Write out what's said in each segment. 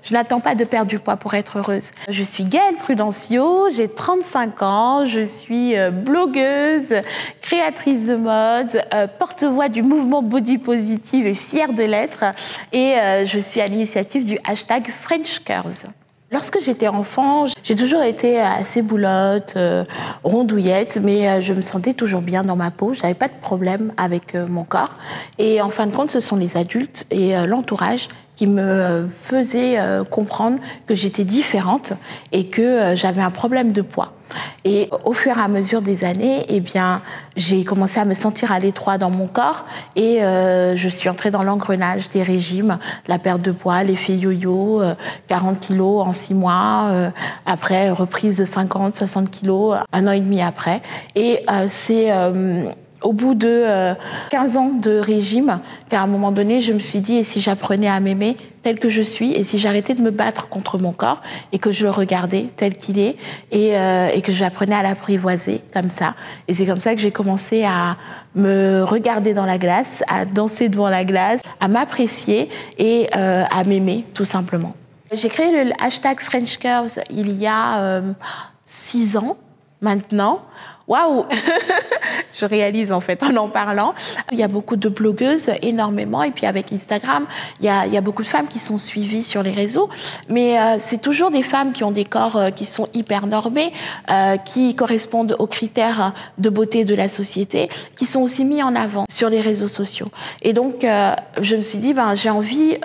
Je n'attends pas de perdre du poids pour être heureuse. Je suis Gaëlle Prudencio, j'ai 35 ans, je suis blogueuse, créatrice de mode, porte-voix du mouvement Body Positive et fière de l'être. Et je suis à l'initiative du hashtag French Curves. Lorsque j'étais enfant, j'ai toujours été assez boulotte, rondouillette, mais je me sentais toujours bien dans ma peau. Je n'avais pas de problème avec mon corps. Et en fin de compte, ce sont les adultes et l'entourage qui me faisaient comprendre que j'étais différente et que j'avais un problème de poids. Et au fur et à mesure des années, eh bien, j'ai commencé à me sentir à l'étroit dans mon corps et je suis entrée dans l'engrenage des régimes, la perte de poids, l'effet yo-yo, 40 kilos en 6 mois, après reprise de 50, 60 kilos, 1 an et demi après. Et c'est au bout de 15 ans de régime qu'à un moment donné, je me suis dit, et si j'apprenais à m'aimer tel que je suis, et si j'arrêtais de me battre contre mon corps, et que je le regardais tel qu'il est, et que j'apprenais à l'apprivoiser comme ça. Et c'est comme ça que j'ai commencé à me regarder dans la glace, à danser devant la glace, à m'apprécier et à m'aimer, tout simplement. J'ai créé le hashtag French Curves il y a 6 ans maintenant. Waouh. Je réalise en fait en parlant. Il y a beaucoup de blogueuses, énormément, et puis avec Instagram, il y a beaucoup de femmes qui sont suivies sur les réseaux, mais c'est toujours des femmes qui ont des corps qui sont hyper normés, qui correspondent aux critères de beauté de la société, qui sont aussi mis en avant sur les réseaux sociaux. Et donc, je me suis dit, j'ai envie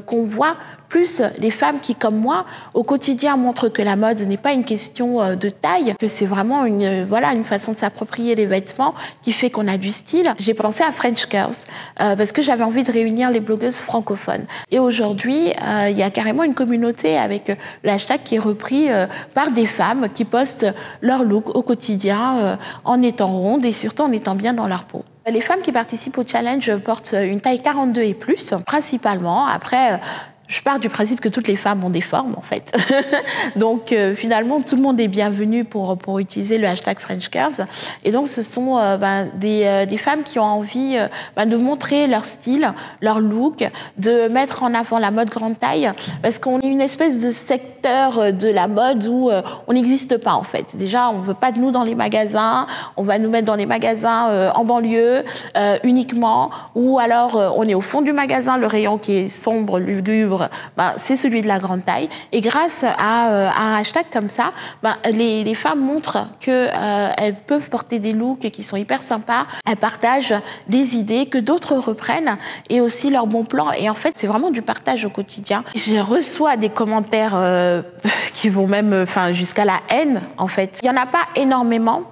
qu'on voit plus les femmes qui, comme moi, au quotidien montrent que la mode n'est pas une question de taille, que c'est vraiment une façon de s'approprier les vêtements qui fait qu'on a du style. J'ai pensé à French Curves parce que j'avais envie de réunir les blogueuses francophones. Et aujourd'hui, il y a carrément une communauté avec le hashtag qui est repris par des femmes qui postent leur look au quotidien en étant rondes et surtout en étant bien dans leur peau. Les femmes qui participent au challenge portent une taille 42 et plus, principalement. Après, je pars du principe que toutes les femmes ont des formes, en fait. Donc, finalement, tout le monde est bienvenu pour utiliser le hashtag French Curves. Et donc, ce sont des femmes qui ont envie de montrer leur style, leur look, de mettre en avant la mode grande taille, parce qu'on est une espèce de secteur de la mode où on n'existe pas, en fait. Déjà, on ne veut pas de nous dans les magasins, on va nous mettre dans les magasins en banlieue uniquement, ou alors on est au fond du magasin, le rayon qui est sombre, lugubre, c'est celui de la grande taille. Et grâce à un hashtag comme ça, les femmes montrent qu'elles peuvent porter des looks qui sont hyper sympas. Elles partagent des idées que d'autres reprennent et aussi leurs bons plans. Et en fait, c'est vraiment du partage au quotidien. Je reçois des commentaires qui vont même jusqu'à la haine, en fait. Il n'y en a pas énormément,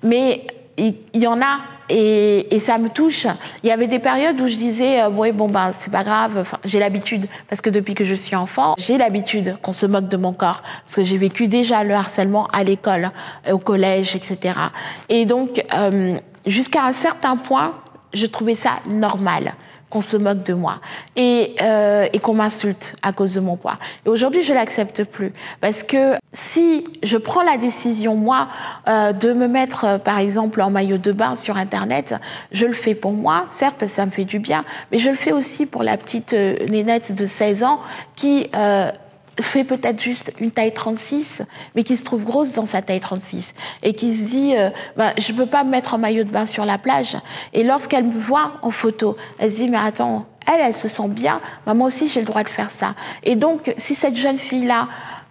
mais il y en a. Et ça me touche. Il y avait des périodes où je disais c'est pas grave, j'ai l'habitude, parce que depuis que je suis enfant, j'ai l'habitude qu'on se moque de mon corps, parce que j'ai vécu déjà le harcèlement à l'école, au collège, etc. Et donc, jusqu'à un certain point, je trouvais ça normal qu'on se moque de moi et qu'on m'insulte à cause de mon poids. Et aujourd'hui, je l'accepte plus, parce que si je prends la décision, moi, de me mettre, par exemple, en maillot de bain sur Internet, je le fais pour moi, certes, parce que ça me fait du bien, mais je le fais aussi pour la petite nénette de 16 ans qui fait peut-être juste une taille 36, mais qui se trouve grosse dans sa taille 36 et qui se dit je peux pas me mettre en maillot de bain sur la plage. Et lorsqu'elle me voit en photo, elle se dit mais attends, elle se sent bien, moi aussi j'ai le droit de faire ça. Et donc si cette jeune fille-là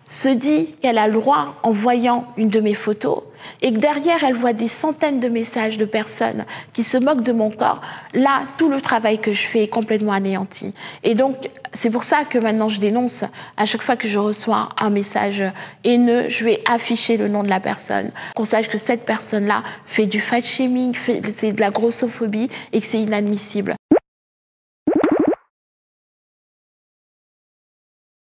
se dit qu'elle a le droit en voyant une de mes photos et que derrière elle voit des centaines de messages de personnes qui se moquent de mon corps, là tout le travail que je fais est complètement anéanti. Et donc c'est pour ça que maintenant je dénonce. À chaque fois que je reçois un message haineux, je vais afficher le nom de la personne, qu'on sache que cette personne-là fait du fat shaming, c'est de la grossophobie et que c'est inadmissible.